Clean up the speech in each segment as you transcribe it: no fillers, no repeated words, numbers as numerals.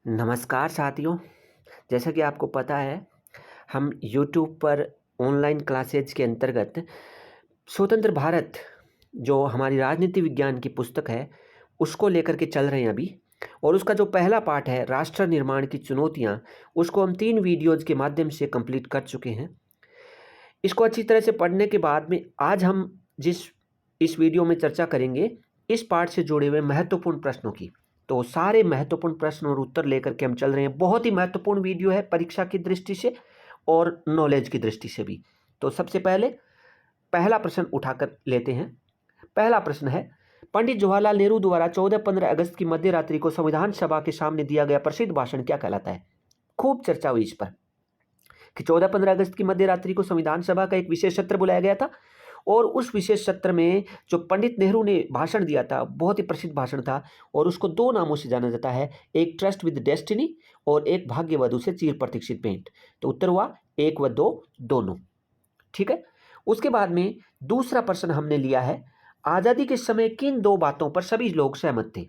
नमस्कार साथियों। जैसा कि आपको पता है, हम यूट्यूब पर ऑनलाइन क्लासेज के अंतर्गत स्वतंत्र भारत जो हमारी राजनीति विज्ञान की पुस्तक है उसको लेकर के चल रहे हैं अभी। और उसका जो पहला पार्ट है राष्ट्र निर्माण की चुनौतियां, उसको हम 3 वीडियोज़ के माध्यम से कंप्लीट कर चुके हैं। इसको अच्छी तरह से पढ़ने के बाद में आज हम इस वीडियो में चर्चा करेंगे इस पार्ट से जुड़े हुए महत्वपूर्ण प्रश्नों की। तो सारे महत्वपूर्ण प्रश्न और उत्तर लेकर के हम चल रहे हैं। बहुत ही महत्वपूर्ण वीडियो है परीक्षा की दृष्टि से और नॉलेज की दृष्टि से भी। तो सबसे पहले पहला प्रश्न उठाकर लेते हैं। पहला प्रश्न है, पंडित जवाहरलाल नेहरू द्वारा 14-15 अगस्त की मध्य रात्रि को संविधान सभा के सामने दिया गया प्रसिद्ध भाषण क्या कहलाता है? खूब चर्चा हुई इस पर कि 14-15 अगस्त की मध्य रात्रि को संविधान सभा का एक विशेष सत्र बुलाया गया था और उस विशेष सत्र में जो पंडित नेहरू ने भाषण दिया था, बहुत ही प्रसिद्ध भाषण था और उसको 2 नामों से जाना जाता है, एक ट्रस्ट विद डेस्टिनी और एक भाग्यवधु से चिर प्रतीक्षित भेंट। तो उत्तर हुआ 1 व 2 दोनों। ठीक है। उसके बाद में दूसरा प्रश्न हमने लिया है, आज़ादी के समय किन 2 बातों पर सभी लोग सहमत थे?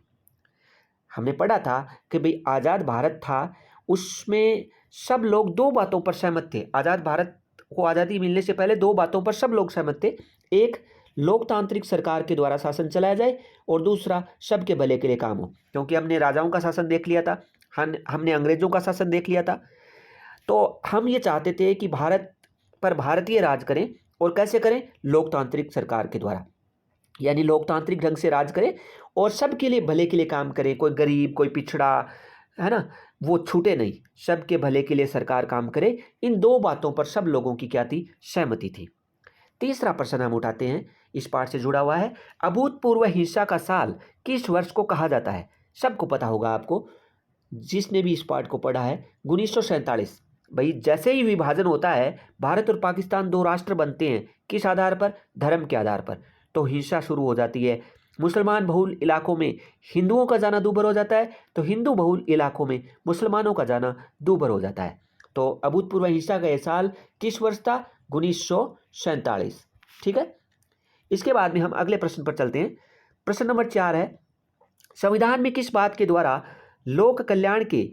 हमने पढ़ा था कि भाई आज़ाद भारत था, उसमें सब लोग 2 बातों पर सहमत थे। आज़ाद भारत को आज़ादी मिलने से पहले 2 बातों पर सब लोग सहमत थे। एक, लोकतांत्रिक सरकार के द्वारा शासन चलाया जाए और दूसरा, सबके भले के लिए काम हो। क्योंकि हमने राजाओं का शासन देख लिया था, हमने अंग्रेजों का शासन देख लिया था। तो हम ये चाहते थे कि भारत पर भारतीय राज करें और कैसे करें? लोकतांत्रिक सरकार के द्वारा, यानी लोकतांत्रिक ढंग से राज करें और सबके लिए भले के लिए काम करें। कोई गरीब, कोई पिछड़ा, है ना, वो छूटे नहीं, सबके भले के लिए सरकार काम करे। इन 2 बातों पर सब लोगों की क्या थी? सहमति थी। तीसरा प्रश्न हम उठाते हैं, इस पाठ से जुड़ा हुआ है, अभूतपूर्व हिंसा का साल किस वर्ष को कहा जाता है? सबको पता होगा, आपको जिसने भी इस पाठ को पढ़ा है, 1947। भाई जैसे ही विभाजन होता है, भारत और पाकिस्तान 2 राष्ट्र बनते हैं। किस आधार पर? धर्म के आधार पर। तो हिंसा शुरू हो जाती है। मुसलमान बहुल इलाकों में हिंदुओं का जाना दूभर हो जाता है, तो हिंदू बहुल इलाकों में मुसलमानों का जाना दूभर हो जाता है। तो अभूतपूर्व हिंसा का यह साल किस वर्ष था? 1947। ठीक है। इसके बाद में हम अगले प्रश्न पर चलते हैं। प्रश्न नंबर 4 है, संविधान में किस बात के द्वारा लोक कल्याण के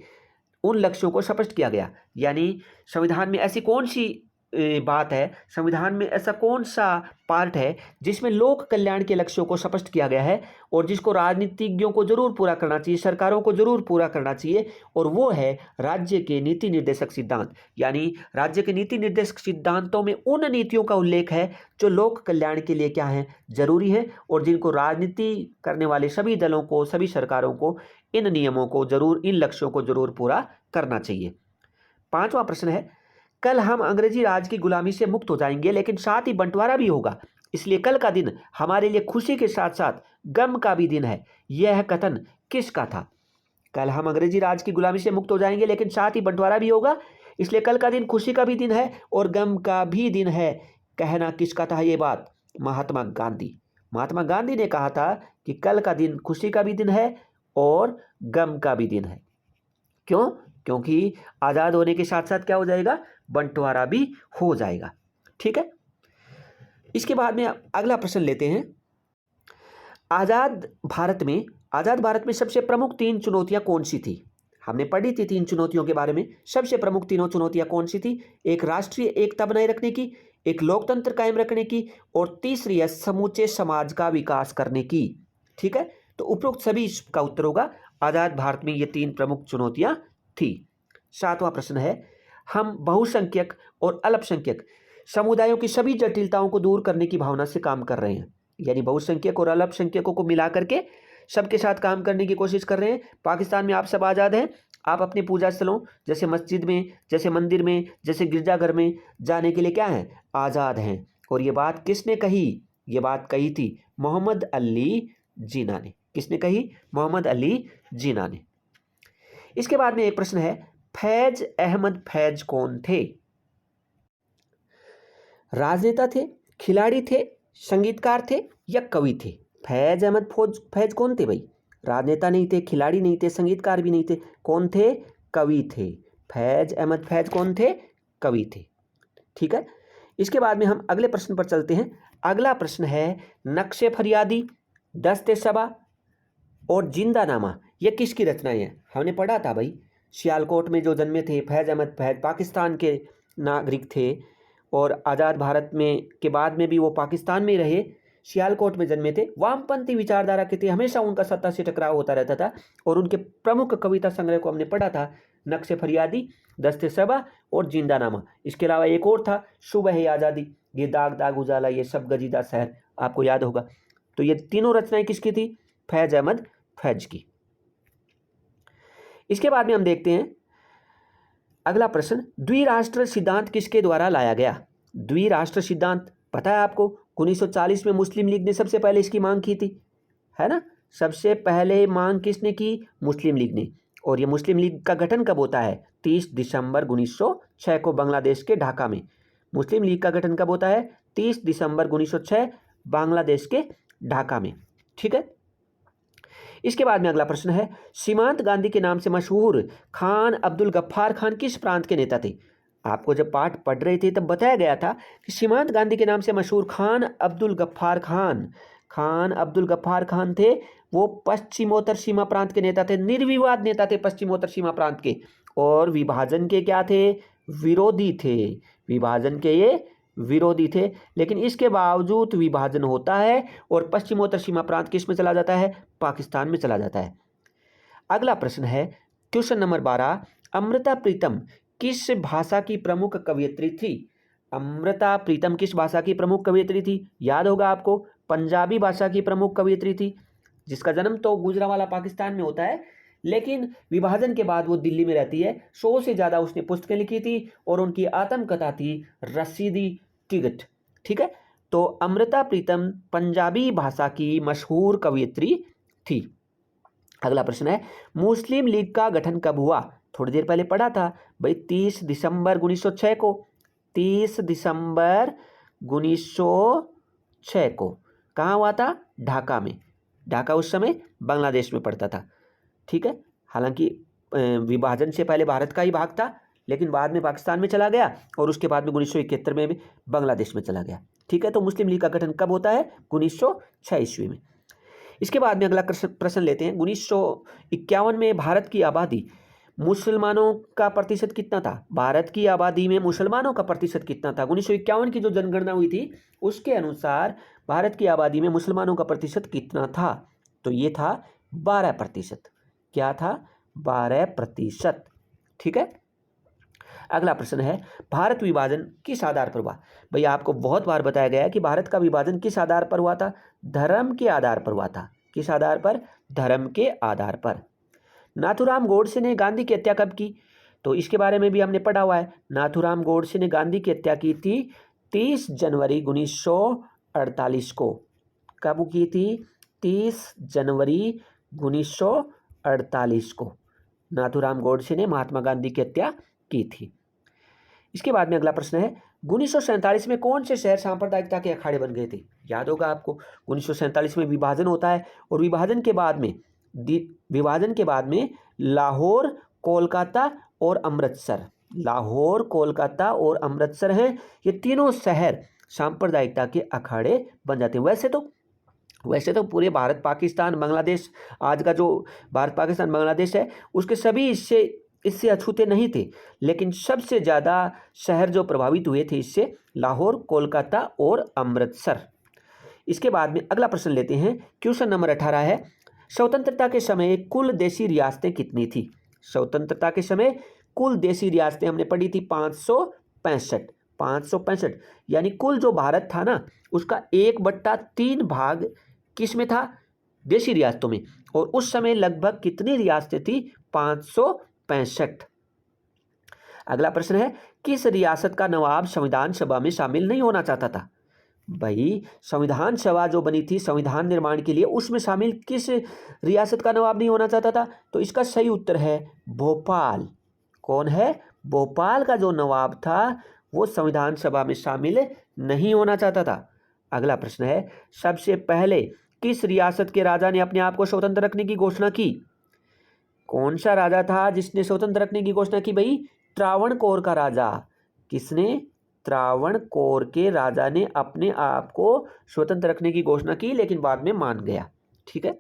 उन लक्ष्यों को स्पष्ट किया गया? यानी संविधान में ऐसी कौन सी बात है, संविधान में ऐसा कौन सा पार्ट है जिसमें लोक कल्याण के लक्ष्यों को स्पष्ट किया गया है और जिसको राजनीतिज्ञों को जरूर पूरा करना चाहिए, सरकारों को जरूर पूरा करना चाहिए, और वो है राज्य के नीति निर्देशक सिद्धांत। यानी राज्य के नीति निर्देशक सिद्धांतों में उन नीतियों का उल्लेख है जो लोक कल्याण के लिए क्या है? जरूरी है, और जिनको राजनीति करने वाले सभी दलों को, सभी सरकारों को इन नियमों को जरूर, इन लक्ष्यों को जरूर पूरा करना चाहिए। 5वां प्रश्न है, कल हम अंग्रेजी राज की गुलामी से मुक्त हो जाएंगे, लेकिन साथ ही बंटवारा भी होगा, इसलिए कल का दिन हमारे लिए खुशी के साथ साथ गम का भी दिन है। यह कथन किसका था? कल हम अंग्रेजी राज की गुलामी से मुक्त हो जाएंगे, लेकिन साथ ही बंटवारा भी होगा, इसलिए कल का दिन खुशी का भी दिन है और गम का भी दिन है। कहना किसका था ये बात? महात्मा गांधी। महात्मा गांधी ने कहा था कि कल का दिन खुशी का भी दिन है और गम का भी दिन है। क्यों? क्योंकि आज़ाद होने के साथ साथ क्या हो जाएगा? बंटवारा भी हो जाएगा। ठीक है। इसके बाद में अगला प्रश्न लेते हैं, आज़ाद भारत में सबसे प्रमुख 3 चुनौतियां कौन सी थी? हमने पढ़ी थी 3 चुनौतियों के बारे में। सबसे प्रमुख तीनों चुनौतियां कौन सी थी? एक राष्ट्रीय एकता बनाए रखने की, एक लोकतंत्र कायम रखने की, और तीसरी है समूचे समाज का विकास करने की। ठीक है। तो उपरोक्त सभी का उत्तर होगा, आज़ाद भारत में ये 3 प्रमुख चुनौतियां थी। 7वां प्रश्न है, हम बहुसंख्यक और अल्पसंख्यक समुदायों की सभी जटिलताओं को दूर करने की भावना से काम कर रहे हैं। यानी बहुसंख्यक और अल्पसंख्यकों को मिला करके सबके साथ काम करने की कोशिश कर रहे हैं। पाकिस्तान में आप सब आज़ाद हैं, आप अपने पूजा स्थलों जैसे मस्जिद में, जैसे मंदिर में, जैसे गिरजाघर में जाने के लिए क्या हैं? आज़ाद हैं। और ये बात किसने कही? ये बात कही थी मोहम्मद अली जिन्ना ने। किसने कही? मोहम्मद अली जिन्ना ने। इसके बाद में एक प्रश्न है, फैज अहमद फैज कौन थे? राजनेता थे, खिलाड़ी थे, संगीतकार थे या कवि थे? फैज अहमद फैज कौन थे भाई? राजनेता नहीं थे, खिलाड़ी नहीं थे, संगीतकार भी नहीं थे, कौन थे? कवि थे। फैज अहमद फैज कौन थे? कवि थे। ठीक है। इसके बाद में हम अगले प्रश्न पर चलते हैं। अगला प्रश्न है, नक्शे फरियादी, दस्ते सबा और जिंदानामा ये किसकी रचनाएं हैं? हमने पढ़ा था भाई, सियालकोट में जो जन्मे थे। फैज़ अहमद फैज़ पाकिस्तान के नागरिक थे और आज़ाद भारत में के बाद में भी वो पाकिस्तान में रहे, सियालकोट में जन्मे थे। वामपंथी विचारधारा के थे, हमेशा उनका सत्ता से टकराव होता रहता था और उनके प्रमुख कविता संग्रह को हमने पढ़ा था, नक्शे फरियादी, दस्ते सबा और जिंदानामा। इसके अलावा एक और था, सुबह है आज़ादी, ये दाग दाग उजाला, ये सब गजीदा शहर, आपको याद होगा। तो ये तीनों रचनाएं किसकी थी? फैज़ अहमद फैज़ की। इसके बाद में हम देखते हैं अगला प्रश्न, द्विराष्ट्र सिद्धांत किसके द्वारा लाया गया? द्विराष्ट्र सिद्धांत पता है आपको, 1940 में मुस्लिम लीग ने सबसे पहले इसकी मांग की थी, है ना? सबसे पहले मांग किसने की? मुस्लिम लीग ने। और ये मुस्लिम लीग का गठन कब होता है? 30 दिसंबर 1906 को बांग्लादेश के ढाका में। मुस्लिम लीग का गठन कब होता है? 30 दिसंबर 1906 बांग्लादेश के ढाका में। ठीक है। इसके बाद में अगला प्रश्न है, सीमांत गांधी के नाम से मशहूर खान अब्दुल गफ्फार खान किस प्रांत के नेता थे? आपको जब पाठ पढ़ रहे थे तब बताया गया था कि सीमांत गांधी के नाम से मशहूर खान अब्दुल गफ्फार खान थे, वो पश्चिमोत्तर सीमा प्रांत के नेता थे, निर्विवाद नेता थे पश्चिमोत्तर सीमा प्रांत के, और विभाजन के क्या थे? विरोधी थे। विभाजन के ये विरोधी थे, लेकिन इसके बावजूद विभाजन होता है और पश्चिमोत्तर सीमा प्रांत किस में चला जाता है? पाकिस्तान में चला जाता है। अगला प्रश्न है क्वेश्चन नंबर 12, अमृता प्रीतम किस भाषा की प्रमुख कवयित्री थी? अमृता प्रीतम किस भाषा की प्रमुख कवयित्री थी? याद होगा आपको, पंजाबी भाषा की प्रमुख कवयित्री थी, जिसका जन्म तो गुजरांवाला पाकिस्तान में होता है, लेकिन विभाजन के बाद वो दिल्ली में रहती है। 100 से ज़्यादा उसने पुस्तकें लिखी थी और उनकी आत्मकथा थी रसीदी टिकट। ठीक है, तो अमृता प्रीतम पंजाबी भाषा की मशहूर कवयित्री थी। अगला प्रश्न है, मुस्लिम लीग का गठन कब हुआ? थोड़ी देर पहले पढ़ा था भाई, 30 दिसंबर 1906 को। 30 दिसंबर 1906 को कहाँ हुआ था? ढाका में। ढाका उस समय बांग्लादेश में पड़ता था। ठीक है, हालांकि विभाजन से पहले भारत का ही भाग था, लेकिन बाद में पाकिस्तान में चला गया और उसके बाद में 1971 में भी बांग्लादेश में चला गया। ठीक है, तो मुस्लिम लीग का गठन कब होता है? 1906 ईस्वी में। इसके बाद में अगला प्रश्न लेते हैं, 1951 में भारत की आबादी मुसलमानों का प्रतिशत कितना था? भारत की आबादी में मुसलमानों का प्रतिशत कितना था? 1951 की जो जनगणना हुई थी उसके अनुसार भारत की आबादी में मुसलमानों का प्रतिशत कितना था? तो ये था 12%। क्या था? 12%। ठीक है। अगला प्रश्न है, भारत विभाजन किस आधार पर हुआ? भैया आपको बहुत बार बताया गया है कि भारत का विभाजन किस आधार पर हुआ था? धर्म के आधार पर हुआ था। किस आधार पर? धर्म के आधार पर। नाथूराम गोडसे ने गांधी की हत्या कब की? तो इसके बारे में भी हमने पढ़ा हुआ है। नाथूराम गोडसे ने गांधी की हत्या की थी 30 जनवरी 1948 को। कब की थी? 30 जनवरी 1948 को नाथूराम गोडसे ने महात्मा गांधी की हत्या की थी। इसके बाद में अगला प्रश्न है, 1947 में कौन से शहर सांप्रदायिकता के अखाड़े बन गए थे? याद होगा आपको, 1947 में विभाजन होता है और विभाजन के बाद में लाहौर, कोलकाता और अमृतसर, लाहौर, कोलकाता और अमृतसर हैं, ये तीनों शहर सांप्रदायिकता के अखाड़े बन जाते हैं। वैसे तो पूरे भारत पाकिस्तान बांग्लादेश, आज का जो भारत पाकिस्तान बांग्लादेश है, उसके सभी इससे अछूते नहीं थे, लेकिन सबसे ज़्यादा शहर जो प्रभावित हुए थे इससे, लाहौर, कोलकाता और अमृतसर। इसके बाद में अगला प्रश्न लेते हैं, क्वेश्चन नंबर 18 है, स्वतंत्रता के समय कुल देशी रियासतें कितनी थी? स्वतंत्रता के समय कुल देशी रियासतें हमने पढ़ी थी 565। यानी कुल जो भारत था ना, उसका 1/3 भाग किस में था? देशी रियासतों में। और उस समय लगभग कितनी रियासतें थी? 565। अगला प्रश्न है, किस रियासत का नवाब संविधान सभा में शामिल नहीं होना चाहता था? भाई, संविधान सभा जो बनी थी संविधान निर्माण के लिए, उसमें शामिल किस रियासत का नवाब नहीं होना चाहता था? तो इसका सही उत्तर है भोपाल। कौन है? भोपाल का जो नवाब था वो संविधान सभा में शामिल नहीं होना चाहता था। अगला प्रश्न है, सबसे पहले किस रियासत के राजा ने अपने आप को स्वतंत्र रखने की घोषणा की? कौन सा राजा था जिसने स्वतंत्र रखने की घोषणा की? भाई, त्रावणकोर का राजा। किसने? त्रावणकोर के राजा ने अपने आप को स्वतंत्र रखने की घोषणा की, लेकिन बाद में मान गया। ठीक है।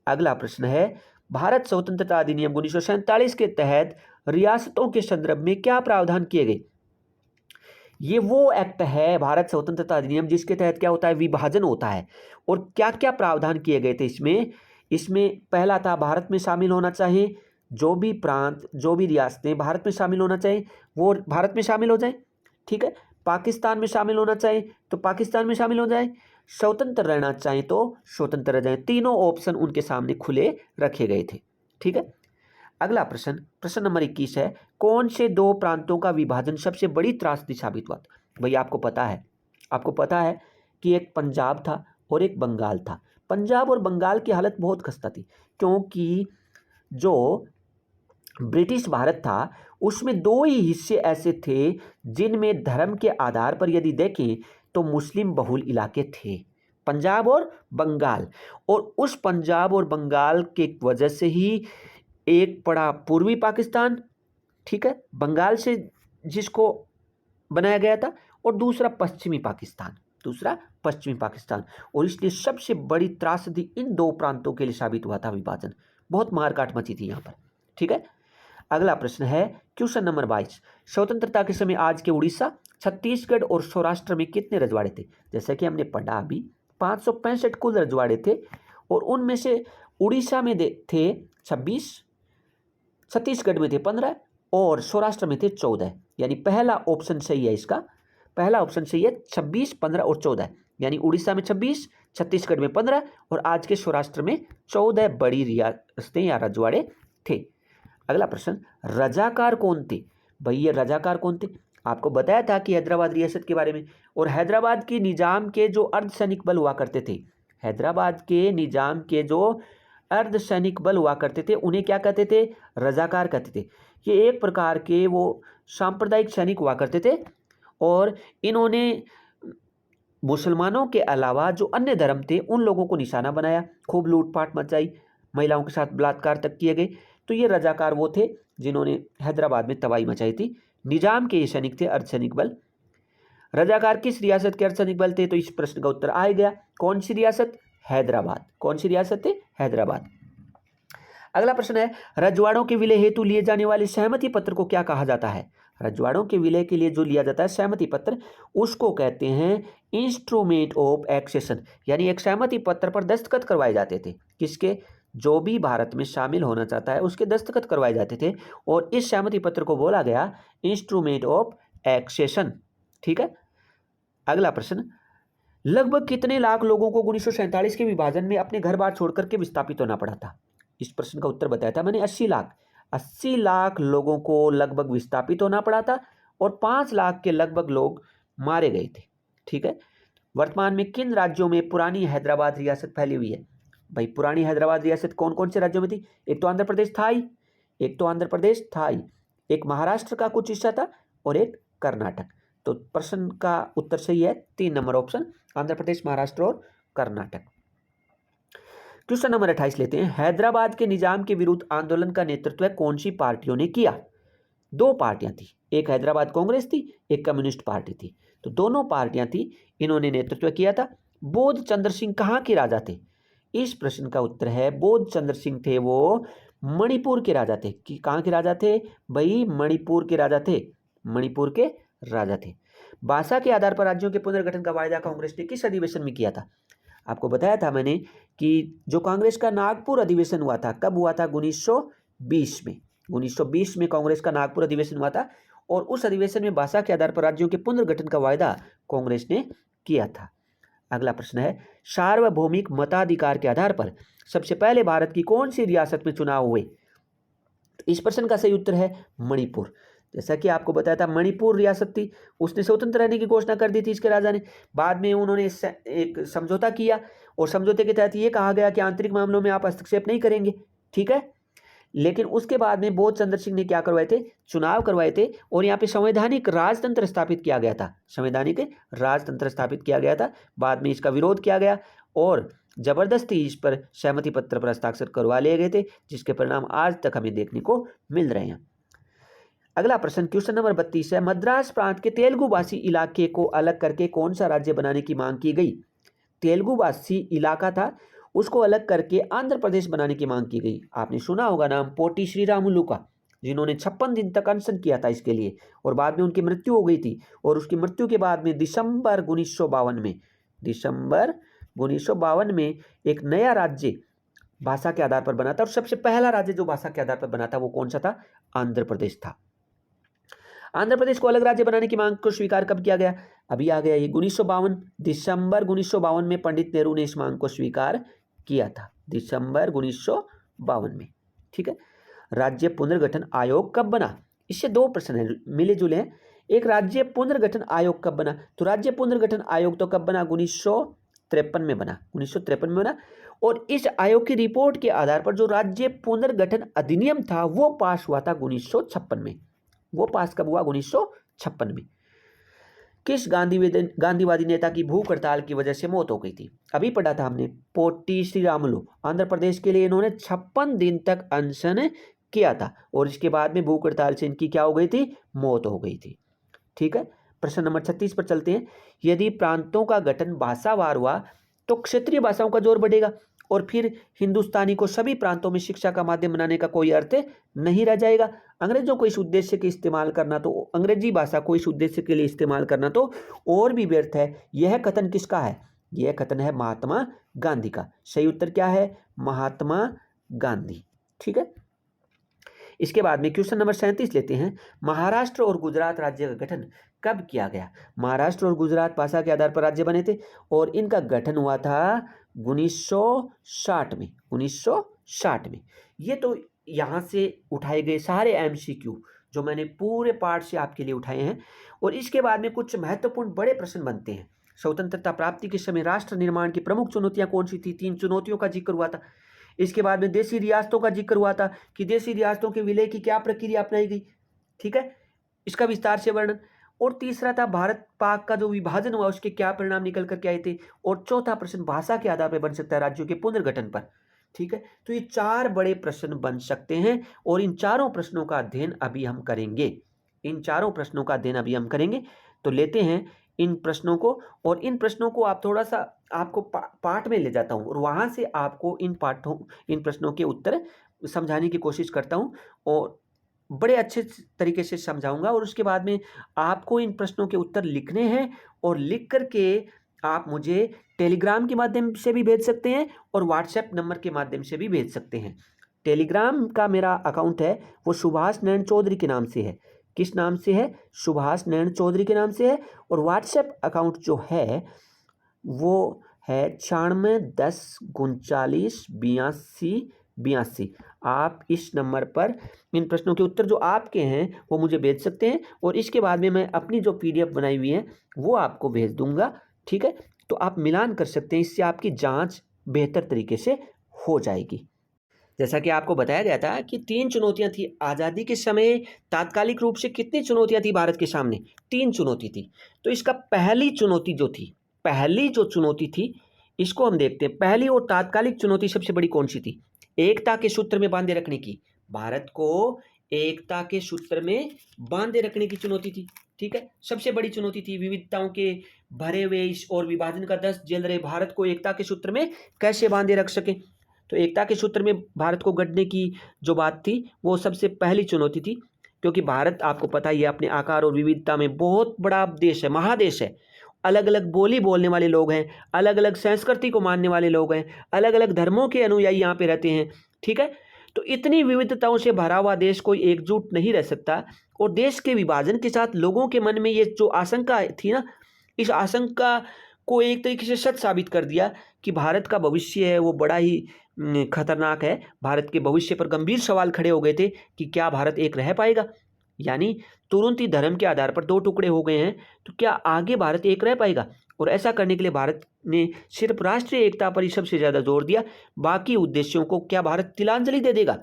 अगला प्रश्न है, भारत स्वतंत्रता अधिनियम 1947 के तहत रियासतों के संदर्भ में क्या प्रावधान किए गए? ये वो एक्ट है भारत स्वतंत्रता अधिनियम जिसके तहत क्या होता है, विभाजन होता है। और क्या क्या प्रावधान किए गए थे इसमें? इसमें पहला था, भारत में शामिल होना चाहिए, जो भी प्रांत, जो भी रियासतें भारत में शामिल होना चाहिए वो भारत में शामिल हो जाए, ठीक है। पाकिस्तान में शामिल होना चाहिए तो पाकिस्तान में शामिल हो जाए, स्वतंत्र रहना चाहिए तो स्वतंत्र रह जाए। तीनों ऑप्शन उनके सामने खुले रखे गए थे, ठीक है। अगला प्रश्न, प्रश्न नंबर 21 है, कौन से दो प्रांतों का विभाजन सबसे बड़ी त्रासदी साबित हुआ था? भैया आपको पता है कि एक पंजाब था और एक बंगाल था। पंजाब और बंगाल की हालत बहुत खस्ता थी, क्योंकि जो ब्रिटिश भारत था उसमें दो ही हिस्से ऐसे थे जिनमें धर्म के आधार पर यदि देखें तो मुस्लिम बहुल इलाके थे, पंजाब और बंगाल। और उस पंजाब और बंगाल के वजह से ही एक पड़ा पूर्वी पाकिस्तान, ठीक है, बंगाल से जिसको बनाया गया था, और दूसरा पश्चिमी पाकिस्तान। और इसलिए सबसे बड़ी त्रासदी इन दो प्रांतों के लिए साबित हुआ था विभाजन। बहुत मारकाट मची थी यहाँ पर, ठीक है। अगला प्रश्न है क्वेश्चन नंबर 22, स्वतंत्रता के समय आज के उड़ीसा, छत्तीसगढ़ और सौराष्ट्र में कितने रजवाड़े थे? जैसा कि हमने पढ़ा अभी 565 कुल रजवाड़े थे, और उनमें से उड़ीसा में थे 26, छत्तीसगढ़ में थे 15 और सौराष्ट्र में थे 14। यानी पहला ऑप्शन सही है, इसका पहला ऑप्शन सही है, 26, 15 और 14। यानी उड़ीसा में 26, छत्तीसगढ़ में 15 और आज के सौराष्ट्र में 14 बड़ी रियासतें या रजवाड़े थे। अगला प्रश्न, रजाकार कौन थे? भैया रजाकार कौन थे? आपको बताया था कि हैदराबाद रियासत के बारे में। और हैदराबाद के निजाम के जो अर्धसैनिक बल हुआ करते थे, हैदराबाद के निजाम के जो अर्धसैनिक बल हुआ करते थे उन्हें क्या कहते थे? रजाकार कहते थे। ये एक प्रकार के वो सांप्रदायिक सैनिक हुआ करते थे, और इन्होंने मुसलमानों के अलावा जो अन्य धर्म थे उन लोगों को निशाना बनाया, खूब लूटपाट मचाई, महिलाओं के साथ बलात्कार तक किए गए। तो ये रजाकार वो थे जिन्होंने हैदराबाद में तबाही मचाई थी। निजाम के ये सैनिक थे, अर्धसैनिक बल। रजाकार किस रियासत के अर्धसैनिक बल थे? तो इस प्रश्न का उत्तर आ गया, कौन सी रियासत? हैदराबाद। कौन सी रियासत थे? हैदराबाद। अगला प्रश्न है, रजवाड़ों के विलय हेतु लिए जाने वाले सहमति पत्र को क्या कहा जाता है? रजवाड़ों के विलय के लिए जो लिया जाता है सहमति पत्र, उसको कहते हैं इंस्ट्रूमेंट ऑफ एक्सेशन। यानी एक सहमति पत्र पर दस्तखत करवाए जाते थे, किसके? जो भी भारत में शामिल होना चाहता है उसके दस्तखत करवाए जाते थे, और इस सहमति पत्र को बोला गया इंस्ट्रूमेंट ऑफ एक्सेशन, ठीक है। अगला प्रश्न, लगभग कितने लाख लोगों को 1947 के विभाजन में अपने घर बार छोड़कर के विस्थापित होना पड़ा था? इस प्रश्न का उत्तर बताया था मैंने, 80 लाख लोगों को लगभग विस्थापित होना पड़ा था, और 5 लाख के लगभग लोग मारे गए थे, ठीक है। वर्तमान में किन राज्यों में पुरानी हैदराबाद रियासत फैली हुई है? भाई पुरानी हैदराबाद रियासत कौन कौन से राज्यों में थी? एक तो आंध्र प्रदेश था ही, एक महाराष्ट्र का कुछ हिस्सा था, और एक कर्नाटक। तो प्रश्न का उत्तर सही है 3 नंबर ऑप्शन, आंध्र प्रदेश, महाराष्ट्र और कर्नाटक। क्वेश्चन नंबर 28 लेते हैं, हैदराबाद के निजाम के विरुद्ध आंदोलन का नेतृत्व कौन सी पार्टियों ने किया? 2 पार्टियां थी, एक हैदराबाद कांग्रेस थी, एक कम्युनिस्ट पार्टी थी। तो दोनों पार्टियां थी, इन्होंने नेतृत्व किया था। बोध चंद्र सिंह कहाँ के राजा थे? इस प्रश्न का उत्तर है, बोध चंद्र सिंह थे वो मणिपुर के राजा थे। कि कहाँ के राजा थे? भाई मणिपुर के राजा थे, मणिपुर के राजा थे। भाषा के आधार पर राज्यों के पुनर्गठन का वायदा कांग्रेस ने किस अधिवेशन में किया था? आपको बताया था मैंने कि जो कांग्रेस का नागपुर अधिवेशन हुआ था, कब हुआ था? 1920 में। 1920 में कांग्रेस का नागपुर अधिवेशन हुआ था, और उस अधिवेशन में भाषा के आधार पर राज्यों के पुनर्गठन का वायदा कांग्रेस ने किया था। अगला प्रश्न है, सार्वभौमिक मताधिकार के आधार पर सबसे पहले भारत की कौन सी रियासत में चुनाव हुए? इस प्रश्न का सही उत्तर है मणिपुर। जैसा कि आपको बताया था, मणिपुर रियासत थी, उसने स्वतंत्र रहने की घोषणा कर दी थी इसके राजा ने। बाद में उन्होंने एक समझौता किया, और समझौते के तहत ये कहा गया कि आंतरिक मामलों में आप हस्तक्षेप नहीं करेंगे, ठीक है। लेकिन उसके बाद में बोध चंद्र सिंह ने क्या करवाए थे? चुनाव करवाए थे, और यहाँ पे संवैधानिक राजतंत्र स्थापित किया गया था, संवैधानिक राजतंत्र स्थापित किया गया था। बाद में इसका विरोध किया गया, और जबरदस्ती इस पर सहमति पत्र पर हस्ताक्षर करवा लिए गए थे, जिसके परिणाम आज तक हमें देखने को मिल रहे हैं। अगला प्रश्न क्वेश्चन नंबर 32 है, मद्रास प्रांत के तेलुगुभाषी इलाके को अलग करके कौन सा राज्य बनाने की मांग की गई? तेलुगुभाषी इलाका था उसको अलग करके आंध्र प्रदेश बनाने की मांग की गई। आपने सुना होगा नाम पोटी श्रीरामुलु का, जिन्होंने 56 दिन तक अनशन किया था इसके लिए, और बाद में उनकी मृत्यु हो गई थी। और उसकी मृत्यु के बाद में दिसंबर 1952 में एक नया राज्य भाषा के आधार पर बना था, और सबसे पहला राज्य जो भाषा के आधार पर बना था वो कौन सा था? आंध्र प्रदेश था। आंध्र प्रदेश को अलग राज्य बनाने की मांग को स्वीकार कब किया गया? अभी आ गया ये 1952, दिसंबर 1952 में पंडित नेहरू ने इस मांग को स्वीकार किया था, दिसंबर 1952 में। ठीक है। राज्य पुनर्गठन आयोग कब बना? इससे दो प्रश्न है, मिले जुले हैं। एक, राज्य पुनर्गठन आयोग कब बना? तो राज्य पुनर्गठन आयोग तो कब बना? 1953 में बना, 1953 में बना। और इस आयोग की रिपोर्ट के आधार पर जो राज्य पुनर्गठन अधिनियम था वो पास हुआ था 1956 में। वो पास कब हुआ? 1956 में। किस गांधीवादी नेता की भूख हड़ताल की वजह से मौत हो गई थी? अभी पढ़ा था हमने, पोटी श्रीरामुलु। आंध्र प्रदेश के लिए इन्होंने 56 दिन तक अनशन किया था, और इसके बाद में भूख हड़ताल से इनकी क्या हो गई थी? मौत हो गई थी। ठीक है। प्रश्न नंबर 36 पर चलते हैं। यदि प्रांतों का गठन भाषावार हुआ तो क्षेत्रीय भाषाओं का जोर बढ़ेगा, और फिर हिंदुस्तानी को सभी प्रांतों में शिक्षा का माध्यम बनाने का कोई अर्थ नहीं रह जाएगा। अंग्रेजों को इस उद्देश्य के इस्तेमाल करना तो, अंग्रेजी भाषा को इस उद्देश्य के लिए इस्तेमाल करना तो और भी व्यर्थ है। यह कथन किसका है? यह कथन है महात्मा गांधी का। सही उत्तर क्या है? महात्मा गांधी। ठीक है। इसके बाद में क्वेश्चन नंबर 37 लेते हैं। महाराष्ट्र और गुजरात राज्य का गठन कब किया गया? महाराष्ट्र और गुजरात भाषा के आधार पर राज्य बने थे, और इनका गठन हुआ था 1960 में, 1960 में। ये तो यहाँ से उठाए गए सारे एमसीक्यू जो मैंने पूरे पार्ट से आपके लिए उठाए हैं। और इसके बाद में कुछ महत्वपूर्ण बड़े प्रश्न बनते हैं। स्वतंत्रता प्राप्ति के समय राष्ट्र निर्माण की प्रमुख चुनौतियां कौन सी थी? 3 चुनौतियों का जिक्र हुआ था। इसके बाद में देशी रियासतों का जिक्र हुआ था कि देशी रियासतों के विलय की क्या प्रक्रिया अपनाई गई। ठीक है, इसका विस्तार से वर्णन। और तीसरा था भारत पाक का जो विभाजन हुआ उसके क्या परिणाम निकल कर के आए थे। और चौथा प्रश्न भाषा के आधार पर बन सकता है राज्यों के पुनर्गठन पर। ठीक है, तो ये 4 बड़े प्रश्न बन सकते हैं, और इन चारों प्रश्नों का अध्ययन अभी हम करेंगे। इन चारों प्रश्नों का अध्ययन अभी हम करेंगे। तो लेते हैं इन प्रश्नों को, और इन प्रश्नों को आप थोड़ा सा आपको पाठ में ले जाता हूं, और वहां से आपको इन प्रश्नों के उत्तर समझाने की कोशिश करता हूं, और बड़े अच्छे तरीके से समझाऊंगा। और उसके बाद में आपको इन प्रश्नों के उत्तर लिखने हैं, और लिख करके आप मुझे टेलीग्राम के माध्यम से भी भेज सकते हैं, और व्हाट्सएप नंबर के माध्यम से भी भेज सकते हैं। टेलीग्राम का मेरा अकाउंट है वो सुभाष नैन चौधरी के नाम से है। किस नाम से है? सुभाष नैन चौधरी के नाम से है। और व्हाट्सएप अकाउंट जो है वो है 96 39 39 82 82। आप इस नंबर पर इन प्रश्नों के उत्तर जो आपके हैं वो मुझे भेज सकते हैं, और इसके बाद में मैं अपनी जो PDF बनाई हुई है वो आपको भेज दूंगा। ठीक है, तो आप मिलान कर सकते हैं, इससे आपकी जांच बेहतर तरीके से हो जाएगी। जैसा कि आपको बताया गया था कि 3 चुनौतियां थी आज़ादी के समय। तात्कालिक रूप से कितनी चुनौतियां थी भारत के सामने? 3 चुनौती थी। तो इसका पहली जो चुनौती थी इसको हम देखते हैं। पहली और तात्कालिक चुनौती सबसे बड़ी कौन सी थी? एकता के सूत्र में बांधे रखने की। भारत को एकता के सूत्र में बांधे रखने की चुनौती थी। ठीक है, सबसे बड़ी चुनौती थी। विविधताओं के भरे हुए इस और विभाजन का दस्त झेल रहे भारत को एकता के सूत्र में कैसे बांधे रख सके। तो एकता के सूत्र में भारत को गढ़ने की जो बात थी वो सबसे पहली चुनौती थी, क्योंकि भारत आपको पता ही है अपने आकार और विविधता में बहुत बड़ा देश है, महादेश है। अलग अलग बोली बोलने वाले लोग हैं, अलग अलग संस्कृति को मानने वाले लोग हैं, अलग अलग धर्मों के अनुयायी यहाँ पे रहते हैं। ठीक है, तो इतनी विविधताओं से भरा हुआ देश कोई एकजुट नहीं रह सकता। और देश के विभाजन के साथ लोगों के मन में ये जो आशंका थी ना, इस आशंका को एक तरीके से सच साबित कर दिया कि भारत का भविष्य है वो बड़ा ही खतरनाक है। भारत के भविष्य पर गंभीर सवाल खड़े हो गए थे कि क्या भारत एक रह पाएगा। यानी तुरंत ही धर्म के आधार पर 2 टुकड़े हो गए हैं, तो क्या आगे भारत एक रह पाएगा? और ऐसा करने के लिए भारत ने सिर्फ राष्ट्रीय एकता पर ही सबसे ज़्यादा जोर दिया। बाकी उद्देश्यों को क्या भारत तिलांजलि दे देगा?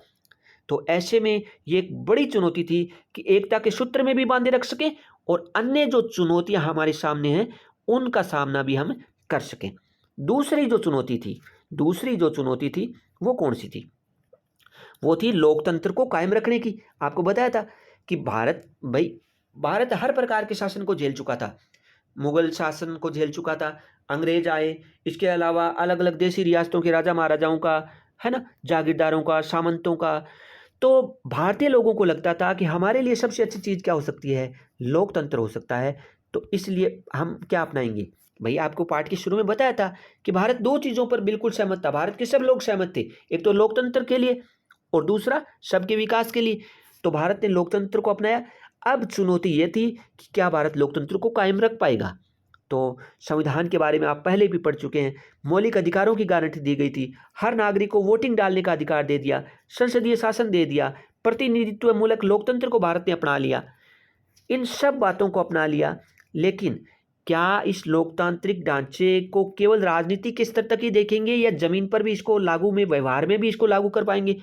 तो ऐसे में ये एक बड़ी चुनौती थी कि एकता के सूत्र में भी बांधे रख सके, और अन्य जो चुनौतियां हमारे सामने हैं उनका सामना भी हम कर सकें। दूसरी जो चुनौती थी वो कौन सी थी? वो थी लोकतंत्र को कायम रखने की। आपको बताया था कि भारत हर प्रकार के शासन को झेल चुका था। मुगल शासन को झेल चुका था, अंग्रेज आए, इसके अलावा अलग अलग देशी रियासतों के राजा महाराजाओं का, है ना, जागीरदारों का, सामंतों का। तो भारतीय लोगों को लगता था कि हमारे लिए सबसे अच्छी चीज़ क्या हो सकती है, लोकतंत्र हो सकता है। तो इसलिए हम क्या अपनाएंगे। भाई आपको पाठ के शुरू में बताया था कि भारत दो चीज़ों पर बिल्कुल सहमत था, भारत के सब लोग सहमत थे, एक तो लोकतंत्र के लिए और दूसरा सबके विकास के लिए। तो भारत ने लोकतंत्र को अपनाया। अब चुनौती ये थी कि क्या भारत लोकतंत्र को कायम रख पाएगा। तो संविधान के बारे में आप पहले भी पढ़ चुके हैं, मौलिक अधिकारों की गारंटी दी गई थी, हर नागरिक को वोटिंग डालने का अधिकार दे दिया, संसदीय शासन दे दिया, प्रतिनिधित्व मूलक लोकतंत्र को भारत ने अपना लिया, इन सब बातों को अपना लिया। लेकिन क्या इस लोकतांत्रिक ढांचे को केवल राजनीति के स्तर तक ही देखेंगे या जमीन पर भी इसको लागू में, व्यवहार में भी इसको लागू कर पाएंगे।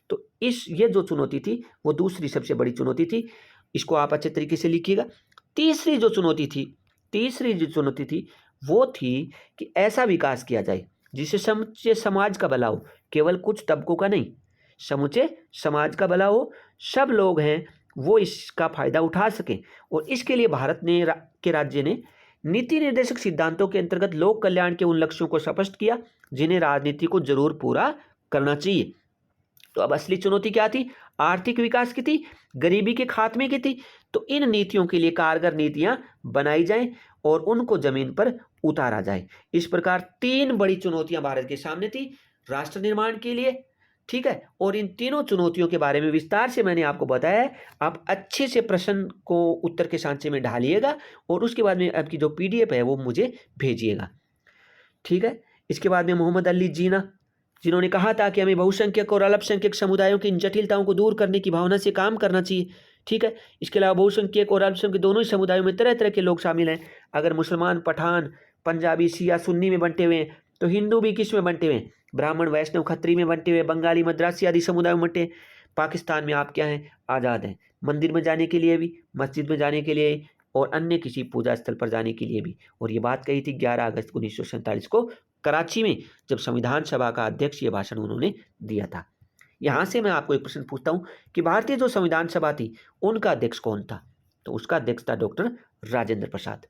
तो ये जो चुनौती थी वो दूसरी सबसे बड़ी चुनौती थी। इसको आप अच्छे तरीके से लिखिएगा। तीसरी जो चुनौती थी वो थी कि ऐसा विकास किया जाए जिससे समूचे समाज का भला हो, केवल कुछ तबकों का नहीं, समूचे समाज का भला हो, सब लोग हैं वो इसका फायदा उठा सकें। और इसके लिए भारत ने के राज्य ने नीति निर्देशक सिद्धांतों के अंतर्गत लोक कल्याण के उन लक्ष्यों को स्पष्ट किया जिन्हें राजनीति को जरूर पूरा करना चाहिए। तो अब असली चुनौती क्या थी, आर्थिक विकास की थी, गरीबी के खात्मे की थी। तो इन नीतियों के लिए कारगर नीतियां बनाई जाएं और उनको जमीन पर उतारा जाए। इस प्रकार तीन बड़ी चुनौतियां भारत के सामने थी राष्ट्र निर्माण के लिए, ठीक है। और इन तीनों चुनौतियों के बारे में विस्तार से मैंने आपको बताया है। आप अच्छे से प्रश्न को उत्तर के सांचे में ढालिएगा और उसके बाद में आपकी जो PDF है वो मुझे भेजिएगा, ठीक है। इसके बाद में मोहम्मद अली जीना, जिन्होंने कहा था कि हमें बहुसंख्यक और अल्पसंख्यक समुदायों की इन जटिलताओं को दूर करने की भावना से काम करना चाहिए, ठीक है। इसके अलावा बहुसंख्यक और अल्पसंख्यक दोनों ही समुदायों में तरह तरह के लोग शामिल हैं। अगर मुसलमान, पठान, पंजाबी, शिया, सुन्नी में बंटे हुए हैं तो हिंदू भी किस में बंटे हुए हैं, ब्राह्मण, वैष्णव, खत्री में बंटे हुए, बंगाली, मद्रासी आदि समुदायों में बंटे। पाकिस्तान में आप क्या हैं, आज़ाद हैं, मंदिर में जाने के लिए भी, मस्जिद में जाने के लिए और अन्य किसी पूजा स्थल पर जाने के लिए भी। और ये बात कही थी 11 अगस्त 1947 को कराची में, जब संविधान सभा का अध्यक्ष ये भाषण उन्होंने दिया था। यहाँ से मैं आपको एक प्रश्न पूछता हूँ कि भारतीय जो संविधान सभा थी उनका अध्यक्ष कौन था। तो उसका अध्यक्ष था डॉक्टर राजेंद्र प्रसाद।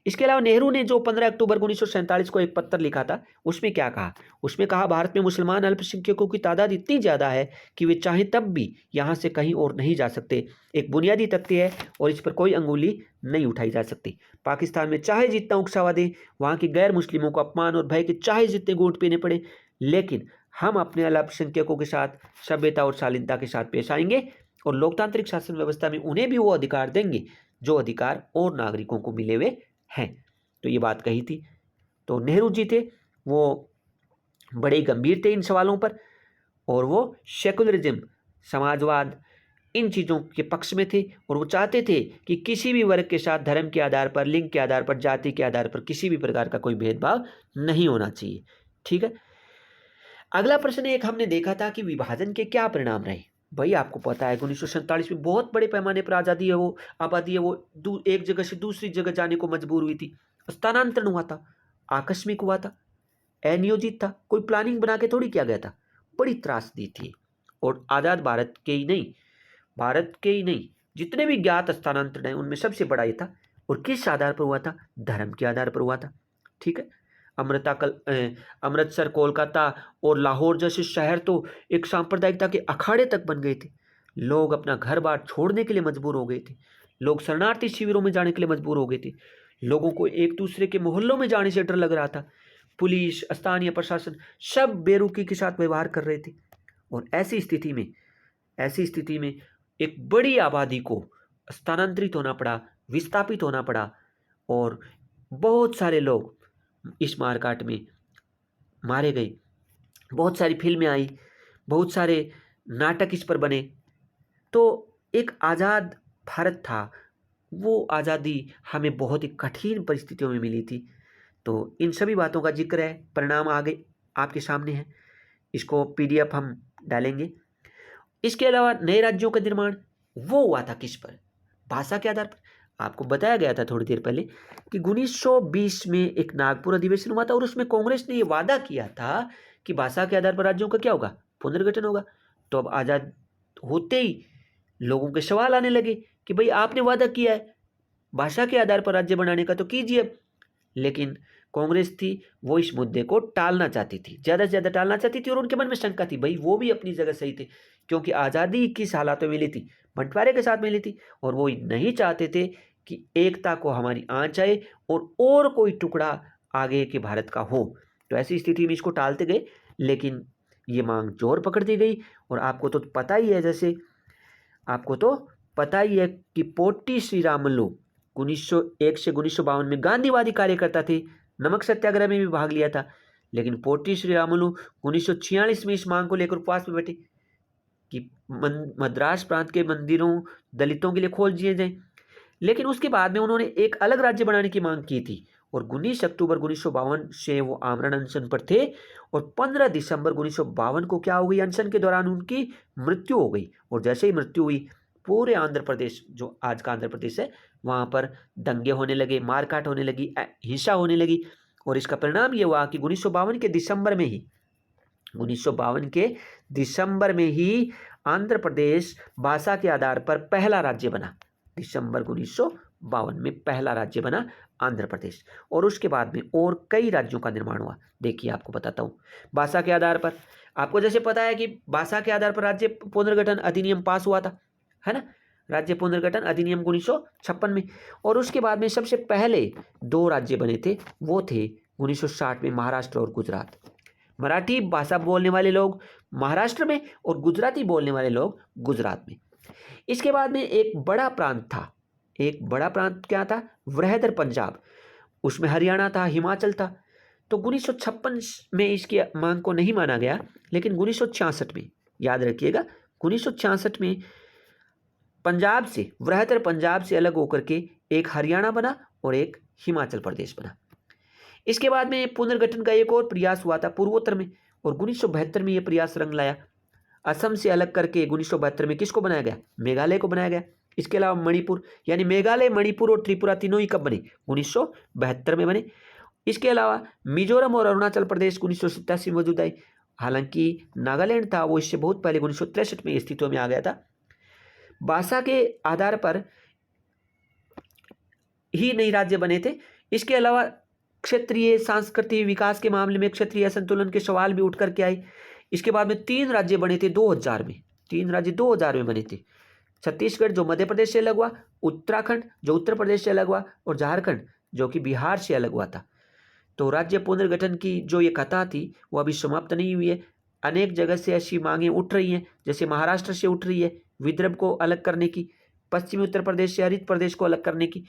इसके अलावा नेहरू ने जो 15 अक्टूबर 1947 को एक पत्र लिखा था उसमें क्या कहा, उसमें कहा भारत में मुसलमान अल्पसंख्यकों की तादाद इतनी ज़्यादा है कि वे चाहें तब भी यहाँ से कहीं और नहीं जा सकते। एक बुनियादी तथ्य है और इस पर कोई अंगुली नहीं उठाई जा सकती। पाकिस्तान में चाहे जितना उकसावा दें, वहाँ के गैर मुस्लिमों को अपमान और भय के चाहे जितने घूंट पीने पड़े, लेकिन हम अपने अल्पसंख्यकों के साथ सभ्यता और शालीनता के साथ पेश आएंगे और लोकतांत्रिक शासन व्यवस्था में उन्हें भी वो अधिकार देंगे जो अधिकार और नागरिकों को मिले हुए हैं। तो ये बात कही थी। तो नेहरू जी थे वो बड़े गंभीर थे इन सवालों पर और वो सेकुलरिज्म, समाजवाद, इन चीज़ों के पक्ष में थे और वो चाहते थे कि किसी भी वर्ग के साथ धर्म के आधार पर, लिंग के आधार पर, जाति के आधार पर किसी भी प्रकार का कोई भेदभाव नहीं होना चाहिए, ठीक है। अगला प्रश्न एक हमने देखा था कि विभाजन के क्या परिणाम रहे। भाई आपको पता है 1947 में बहुत बड़े पैमाने पर आबादी है वो एक जगह से दूसरी जगह जाने को मजबूर हुई थी। स्थानांतरण हुआ था, आकस्मिक हुआ था, अनियोजित था, कोई प्लानिंग बना के थोड़ी किया गया था, बड़ी त्रासदी थी। और आज़ाद भारत के ही नहीं जितने भी ज्ञात स्थानांतरण हैं उनमें सबसे बड़ा ये था। और किस आधार पर हुआ था, धर्म के आधार पर हुआ था, ठीक है। अमृतसर, कोलकाता और लाहौर जैसे शहर तो एक सांप्रदायिकता के अखाड़े तक बन गए थे। लोग अपना घर बार छोड़ने के लिए मजबूर हो गए थे, लोग शरणार्थी शिविरों में जाने के लिए मजबूर हो गए थे, लोगों को एक दूसरे के मोहल्लों में जाने से डर लग रहा था, पुलिस, स्थानीय प्रशासन सब बेरुखी के साथ व्यवहार कर रहे थे। और ऐसी स्थिति में एक बड़ी आबादी को स्थानांतरित होना पड़ा, विस्थापित होना पड़ा और बहुत सारे लोग इस मारकाट में मारे गए। बहुत सारी फिल्में आई, बहुत सारे नाटक इस पर बने। तो एक आज़ाद भारत था, वो आज़ादी हमें बहुत ही कठिन परिस्थितियों में मिली थी। तो इन सभी बातों का जिक्र है, परिणाम आगे आपके सामने है, इसको PDF हम डालेंगे। इसके अलावा नए राज्यों का निर्माण वो हुआ था किस पर, भाषा के आधार पर। आपको बताया गया था थोड़ी देर पहले कि 1920 में एक नागपुर अधिवेशन हुआ था और उसमें कांग्रेस ने ये वादा किया था कि भाषा के आधार पर राज्यों का क्या होगा, पुनर्गठन होगा। तो अब आज़ाद होते ही लोगों के सवाल आने लगे कि भाई आपने वादा किया है, भाषा के आधार पर राज्य बनाने का तो कीजिए, लेकिन कांग्रेस थी वो इस मुद्दे को टालना चाहती थी, ज़्यादा से ज़्यादा टालना चाहती थी। और उनके मन में शंका थी, भाई वो भी अपनी जगह सही थे, क्योंकि आज़ादी किस हालातों में मिली थी, बंटवारे के साथ मिली थी, और वो नहीं चाहते थे कि एकता को हमारी आँच आए और कोई टुकड़ा आगे के भारत का हो। तो ऐसी स्थिति में इसको टालते गए, लेकिन ये मांग जोर पकड़ती गई। और आपको तो पता ही है, जैसे आपको तो पता ही है कि पोट्टी श्रीरामुलु 1901 से 1952 में गांधीवादी कार्यकर्ता थे, नमक सत्याग्रह में भी भाग लिया था। लेकिन पोट्टी श्रीरामुलु 1946 में इस मांग को लेकर उपवास में बैठे कि मद्रास प्रांत के मंदिरों दलितों के लिए खोल दिए जाएं। लेकिन उसके बाद में उन्होंने एक अलग राज्य बनाने की मांग की थी, और 19 अक्टूबर 1952 से वो आमरण अनशन पर थे, और 15 दिसंबर 1952 को क्या हो गई, अनशन के दौरान उनकी मृत्यु हो गई। और जैसे ही मृत्यु हुई, पूरे आंध्र प्रदेश, जो आज का आंध्र प्रदेश है, वहाँ पर दंगे होने लगे, मारकाट होने लगी, हिंसा होने लगी। और इसका परिणाम ये हुआ कि 1952 के दिसंबर में ही 1952 के दिसंबर में ही आंध्र प्रदेश भाषा के आधार पर पहला राज्य बना। दिसंबर 1952 में पहला राज्य बना आंध्र प्रदेश। और उसके बाद में और कई राज्यों का निर्माण हुआ। देखिए, आपको बताता हूँ, भाषा के आधार पर आपको जैसे पता है कि भाषा के आधार पर राज्य पुनर्गठन अधिनियम पास हुआ था, है ना, राज्य पुनर्गठन अधिनियम 1956 में। और उसके बाद में सबसे पहले 2 राज्य बने थे, वो थे 1960 में महाराष्ट्र और गुजरात। मराठी भाषा बोलने वाले लोग महाराष्ट्र में और गुजराती बोलने वाले लोग गुजरात में। इसके बाद में एक बड़ा प्रांत था, एक बड़ा प्रांत क्या था, वृहदर पंजाब, उसमें हरियाणा था, हिमाचल था। तो 1956 में इसकी मांग को नहीं माना गया, लेकिन 1966 में, याद रखिएगा, 1966 में पंजाब से, वृहदर पंजाब से अलग होकर के एक हरियाणा बना और एक हिमाचल प्रदेश बना। इसके बाद में पुनर्गठन का एक और प्रयास हुआ था पूर्वोत्तर में, और 1972 में यह प्रयास रंग लाया। असम से अलग करके 1972 में किसको बनाया गया, मेघालय को बनाया गया। इसके अलावा मणिपुर, यानी मेघालय, मणिपुर और त्रिपुरा तीनों ही कब बने, 1972 में बने। इसके अलावा मिजोरम और अरुणाचल प्रदेश 1987 में मौजूद आए। हालांकि नागालैंड था वो इससे बहुत पहले 1963 में अस्तित्व में आ गया था। भाषा के आधार पर ही नई राज्य बने थे। इसके अलावा क्षेत्रीय सांस्कृतिक विकास के मामले में क्षेत्रीय असंतुलन के सवाल भी उठ करके आए। इसके बाद में 3 राज्य बने थे 2000 में, 3 राज्य 2000 में बने थे। छत्तीसगढ़ जो मध्य प्रदेश से अलग हुआ, उत्तराखंड जो उत्तर प्रदेश से अलग हुआ, और झारखंड जो कि बिहार से अलग हुआ था। तो राज्य पुनर्गठन की जो ये कथा थी वो अभी समाप्त नहीं हुई है। अनेक जगह से ऐसी मांगें उठ रही हैं, जैसे महाराष्ट्र से उठ रही है विदर्भ को अलग करने की, पश्चिमी उत्तर प्रदेश से हरित प्रदेश को अलग करने की,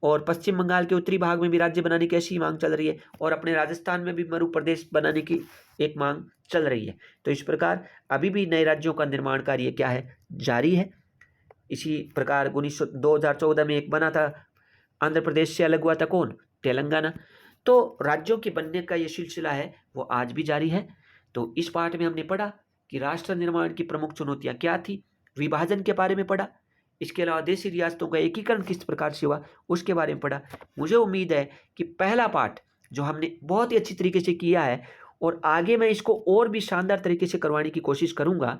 और पश्चिम बंगाल के उत्तरी भाग में भी राज्य बनाने की ऐसी मांग चल रही है, और अपने राजस्थान में भी मरु प्रदेश बनाने की एक मांग चल रही है। तो इस प्रकार अभी भी नए राज्यों का निर्माण कार्य क्या है, जारी है। इसी प्रकार 2014 में एक बना था, आंध्र प्रदेश से अलग हुआ था कौन, तेलंगाना। तो राज्यों के बनने का ये सिलसिला है वो आज भी जारी है। तो इस पाठ में हमने पढ़ा कि राष्ट्र निर्माण की प्रमुख चुनौतियाँ क्या थी, विभाजन के बारे में पढ़ा। इसके अलावा देशी रियासतों का एकीकरण किस प्रकार से हुआ उसके बारे में पढ़ा। मुझे उम्मीद है कि पहला पाठ जो हमने बहुत ही अच्छी तरीके से किया है, और आगे मैं इसको और भी शानदार तरीके से करवाने की कोशिश करूंगा।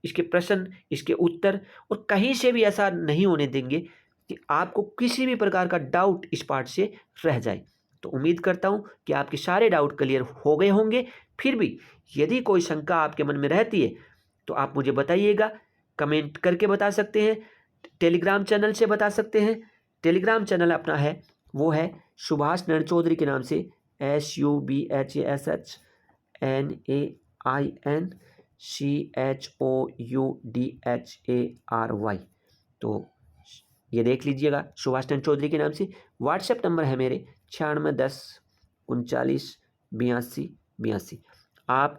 इसके प्रश्न, इसके उत्तर, और कहीं से भी ऐसा नहीं होने देंगे कि आपको किसी भी प्रकार का डाउट इस पाठ से रह जाए। तो उम्मीद करता हूं कि आपके सारे डाउट क्लियर हो गए होंगे। फिर भी यदि कोई शंका आपके मन में रहती है तो आप मुझे बताइएगा, कमेंट करके बता सकते हैं, टेलीग्राम चैनल से बता सकते हैं। टेलीग्राम चैनल अपना है वो है सुभाष नैन चौधरी के नाम से, SUBHASHNAINCHOUDHARY। तो ये देख लीजिएगा, सुभाष नैन चौधरी के नाम से। व्हाट्सएप नंबर है मेरे 9610398282। आप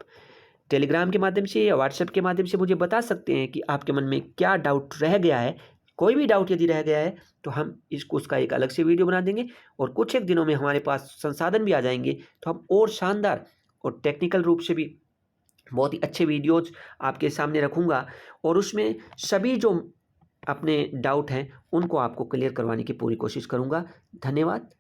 टेलीग्राम के माध्यम से या व्हाट्सएप के माध्यम से मुझे बता सकते हैं कि आपके मन में क्या डाउट रह गया है। कोई भी डाउट यदि रह गया है तो हम उसका एक अलग से वीडियो बना देंगे, और कुछ एक दिनों में हमारे पास संसाधन भी आ जाएंगे तो हम और शानदार और टेक्निकल रूप से भी बहुत ही अच्छे वीडियोज आपके सामने रखूँगा, और उसमें सभी जो अपने डाउट हैं उनको आपको क्लियर करवाने की पूरी कोशिश करूँगा। धन्यवाद।